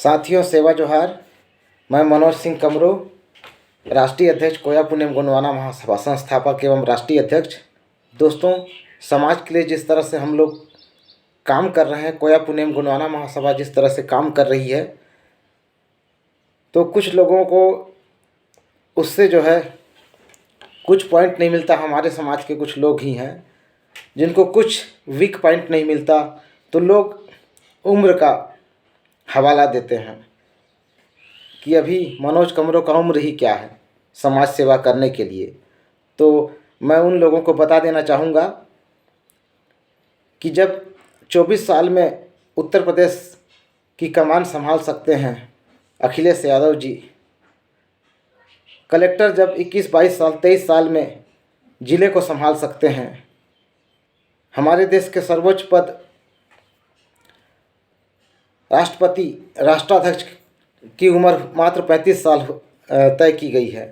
साथियों, सेवा जोहार। मैं मनोज सिंह कमरो, राष्ट्रीय अध्यक्ष कोया पुण्यम गोंडवाना महासभा, संस्थापक एवं राष्ट्रीय अध्यक्ष। दोस्तों, समाज के लिए जिस तरह से हम लोग काम कर रहे हैं, कोया पुण्यम गोंडवाना महासभा जिस तरह से काम कर रही है, तो कुछ लोगों को उससे जो है कुछ पॉइंट नहीं मिलता। हमारे समाज के कुछ लोग ही हैं जिनको कुछ वीक पॉइंट नहीं मिलता, तो लोग उम्र का हवाला देते हैं कि अभी मनोज कमरो का उम्र ही क्या है समाज सेवा करने के लिए। तो मैं उन लोगों को बता देना चाहूँगा कि जब 24 साल में उत्तर प्रदेश की कमान संभाल सकते हैं अखिलेश यादव जी, कलेक्टर जब 21-22 साल 23 साल में ज़िले को संभाल सकते हैं, हमारे देश के सर्वोच्च पद राष्ट्रपति राष्ट्राध्यक्ष की उम्र मात्र 35 साल तय की गई है,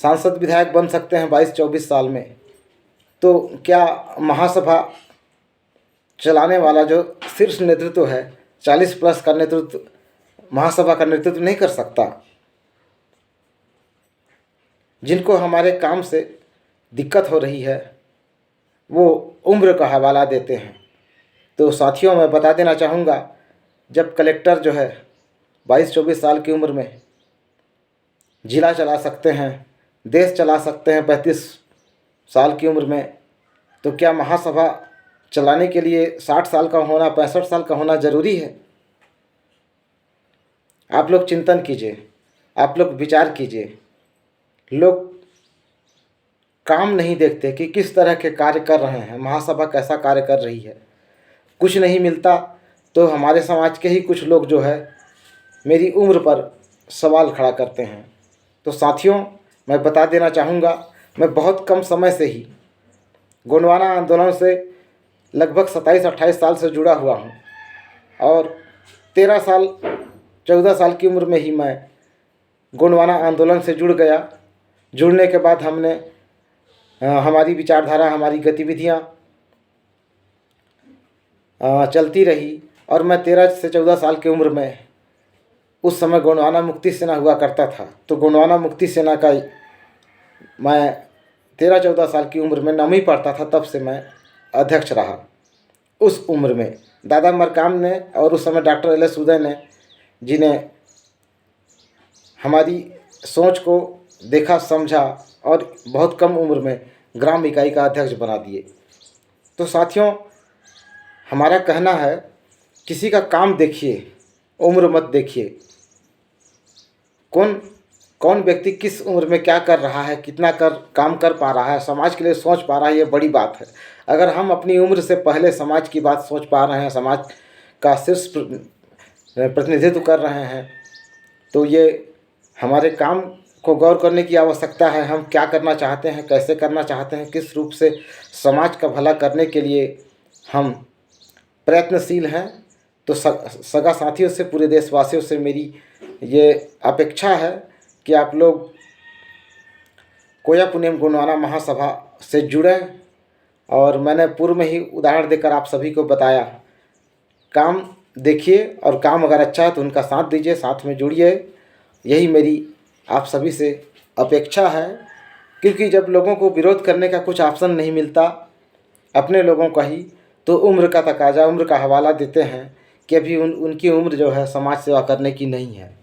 सांसद विधायक बन सकते हैं 22-24 साल में, तो क्या महासभा चलाने वाला जो शीर्ष नेतृत्व है 40+ का नेतृत्व महासभा का नेतृत्व नहीं कर सकता? जिनको हमारे काम से दिक्कत हो रही है वो उम्र का हवाला देते हैं। तो साथियों, मैं बता देना चाहूँगा, जब कलेक्टर जो है 22-24 साल की उम्र में जिला चला सकते हैं, देश चला सकते हैं 35 साल की उम्र में, तो क्या महासभा चलाने के लिए 60 साल का होना, 65 साल का होना ज़रूरी है? आप लोग चिंतन कीजिए, आप लोग विचार कीजिए। लोग काम नहीं देखते कि किस तरह के कार्य कर रहे हैं, महासभा कैसा कार्य कर रही है। कुछ नहीं मिलता तो हमारे समाज के ही कुछ लोग जो है मेरी उम्र पर सवाल खड़ा करते हैं। तो साथियों, मैं बता देना चाहूँगा, मैं बहुत कम समय से ही गोंडवाना आंदोलन से लगभग 27-28 साल से जुड़ा हुआ हूँ और 14 साल की उम्र में ही मैं गोंडवाना आंदोलन से जुड़ गया। जुड़ने के बाद हमने हमारी विचारधारा, हमारी गतिविधियाँ चलती रही और मैं 13 से 14 साल की उम्र में, उस समय गोंडवाना मुक्ति सेना हुआ करता था, तो गोंडवाना मुक्ति सेना का मैं 13-14 साल की उम्र में 9वीं पढ़ता था, तब से मैं अध्यक्ष रहा। उस उम्र में दादा मरकाम ने और उस समय डॉक्टर एल.एस. उदय ने, जिन्हें हमारी सोच को देखा समझा और बहुत कम उम्र में ग्राम इकाई का अध्यक्ष बना दिए। तो साथियों, हमारा कहना है, किसी का काम देखिए, उम्र मत देखिए। कौन व्यक्ति किस उम्र में क्या कर रहा है, कितना काम कर पा रहा है, समाज के लिए सोच पा रहा है, ये बड़ी बात है। अगर हम अपनी उम्र से पहले समाज की बात सोच पा रहे हैं, समाज का शीर्ष प्रतिनिधित्व कर रहे हैं, तो ये हमारे काम को गौर करने की आवश्यकता है। हम क्या करना चाहते हैं, कैसे करना चाहते हैं, किस रूप से समाज का भला करने के लिए हम प्रयत्नशील हैं। तो सगा साथियों से, पूरे देशवासियों से मेरी ये अपेक्षा है कि आप लोग कोया पुण्यम गोंडवाना महासभा से जुड़ें। और मैंने पूर्व में ही उदाहरण देकर आप सभी को बताया, काम देखिए और काम अगर अच्छा है तो उनका साथ दीजिए, साथ में जुड़िए। यही मेरी आप सभी से अपेक्षा है, क्योंकि जब लोगों को विरोध करने का कुछ ऑप्शन नहीं मिलता, अपने लोगों का ही, तो उम्र का तकाजा, उम्र का हवाला देते हैं कि अभी उनकी उम्र जो है समाज सेवा करने की नहीं है।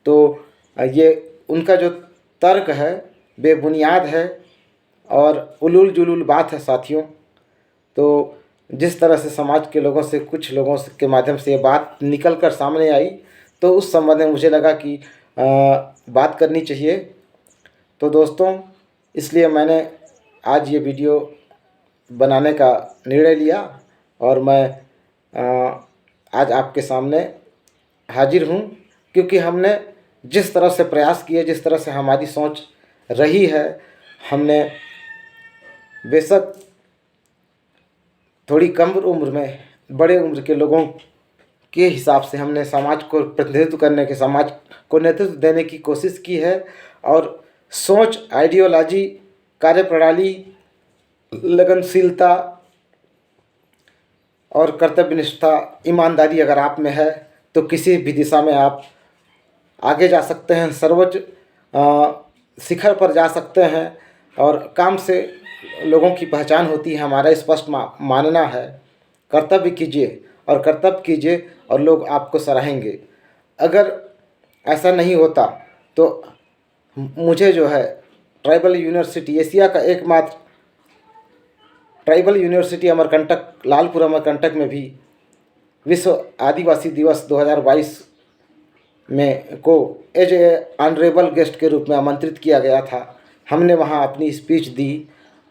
तो ये उनका जो तर्क है बेबुनियाद है और उलूल जुलूल बात है साथियों। तो जिस तरह से समाज के लोगों से, कुछ लोगों के माध्यम से ये बात निकल कर सामने आई, तो उस संबंध में मुझे लगा कि बात करनी चाहिए। तो दोस्तों, इसलिए मैंने आज ये वीडियो बनाने का निर्णय लिया और मैं आज आपके सामने हाजिर हूँ, क्योंकि हमने जिस तरह से प्रयास किए, जिस तरह से हमारी सोच रही है, हमने बेशक थोड़ी कम उम्र में बड़े उम्र के लोगों के हिसाब से हमने समाज को प्रतिनिधित्व करने के, समाज को नेतृत्व देने की कोशिश की है। और सोच, आइडियोलॉजी, कार्यप्रणाली, लगनशीलता और कर्तव्यनिष्ठा, ईमानदारी अगर आप में है तो किसी भी दिशा में आप आगे जा सकते हैं, सर्वोच्च शिखर पर जा सकते हैं। और काम से लोगों की पहचान होती है, हमारा स्पष्ट मानना है। कर्तव्य कीजिए और कर्तव्य कीजिए और लोग आपको सराहेंगे। अगर ऐसा नहीं होता तो मुझे जो है ट्राइबल यूनिवर्सिटी, एशिया का एकमात्र ट्राइबल यूनिवर्सिटी अमरकंटक, लालपुर अमरकंटक में भी विश्व आदिवासी दिवस 2022 में को एज ए ऑनरेबल गेस्ट के रूप में आमंत्रित किया गया था। हमने वहां अपनी स्पीच दी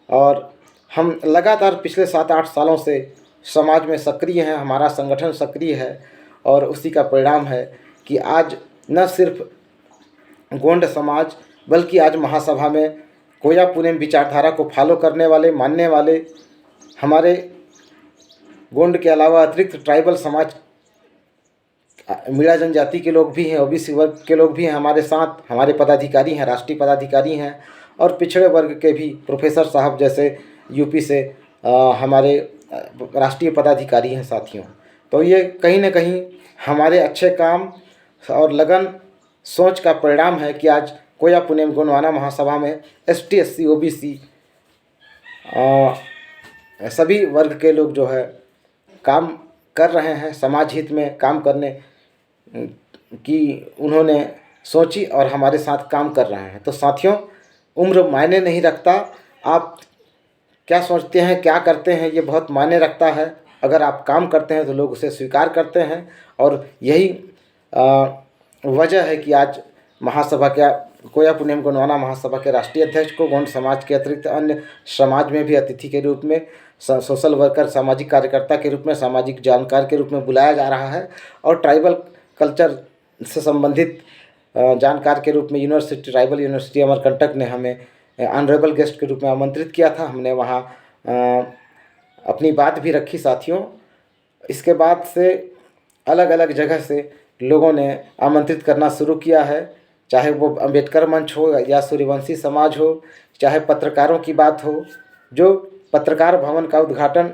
और हम लगातार पिछले 7-8 सालों से समाज में सक्रिय हैं, हमारा संगठन सक्रिय है। और उसी का परिणाम है कि आज न सिर्फ गोंड समाज बल्कि आज महासभा में कोया पुनेम विचारधारा को फॉलो करने वाले, मानने वाले हमारे गोंड के अलावा अतिरिक्त ट्राइबल समाज, मीणा जनजाति के लोग भी हैं, ओबीसी वर्ग के लोग भी हैं हमारे साथ। हमारे पदाधिकारी हैं, राष्ट्रीय पदाधिकारी हैं और पिछड़े वर्ग के भी प्रोफेसर साहब जैसे यूपी से हमारे राष्ट्रीय पदाधिकारी हैं साथियों। तो ये कहीं ना कहीं हमारे अच्छे काम और लगन सोच का परिणाम है कि आज कोया पुनेम गोंडवाना महासभा में ST SC OBC सभी वर्ग के लोग जो है काम कर रहे हैं, समाज हित में काम करने की उन्होंने सोची और हमारे साथ काम कर रहे हैं। तो साथियों, उम्र मायने नहीं रखता, आप क्या सोचते हैं, क्या करते हैं, ये बहुत मायने रखता है। अगर आप काम करते हैं तो लोग उसे स्वीकार करते हैं और यही वजह है कि आज महासभा के कोया पुनेम गोंडवाना महासभा के राष्ट्रीय अध्यक्ष को गोंड समाज के अतिरिक्त अन्य समाज में भी अतिथि के रूप में, सोशल वर्कर, सामाजिक कार्यकर्ता के रूप में, सामाजिक जानकार के रूप में बुलाया जा रहा है। और ट्राइबल कल्चर से संबंधित जानकार के रूप में यूनिवर्सिटी, ट्राइबल यूनिवर्सिटी अमरकंटक ने हमें ऑनरेबल गेस्ट के रूप में आमंत्रित किया था। हमने वहाँ अपनी बात भी रखी साथियों। इसके बाद से अलग अलग जगह से लोगों ने आमंत्रित करना शुरू किया है, चाहे वो अम्बेडकर मंच हो या सूर्यवंशी समाज हो, चाहे पत्रकारों की बात हो। जो पत्रकार भवन का उद्घाटन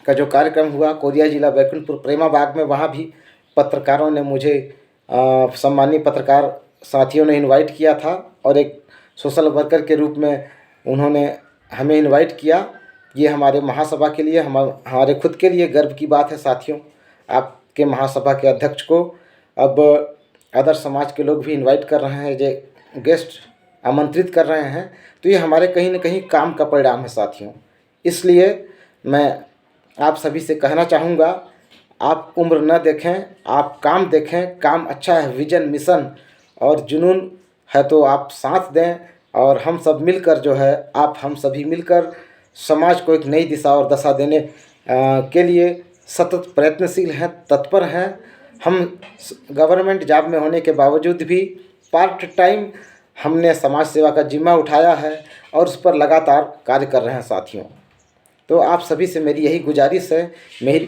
का जो कार्यक्रम हुआ कोरिया जिला बैकुंठपुर प्रेमा बाग में, वहाँ भी पत्रकारों ने मुझे, सम्मानीय पत्रकार साथियों ने इनवाइट किया था और एक सोशल वर्कर के रूप में उन्होंने हमें इनवाइट किया। ये हमारे महासभा के लिए, हमारे खुद के लिए गर्व की बात है साथियों। आपके महासभा के अध्यक्ष को अब अदर समाज के लोग भी इनवाइट कर रहे हैं, जो गेस्ट आमंत्रित कर रहे हैं। तो ये हमारे कहीं ना कहीं काम का परिणाम है साथियों। इसलिए मैं आप सभी से कहना चाहूँगा, आप उम्र न देखें, आप काम देखें। काम अच्छा है, विजन, मिशन और जुनून है तो आप साथ दें और हम सब मिलकर जो है, हम सभी मिलकर समाज को एक नई दिशा और दशा देने के लिए सतत प्रयत्नशील हैं, तत्पर हैं। हम गवर्नमेंट जॉब में होने के बावजूद भी पार्ट टाइम हमने समाज सेवा का जिम्मा उठाया है और उस पर लगातार कार्य कर रहे हैं साथियों। तो आप सभी से मेरी यही गुजारिश है। मेरी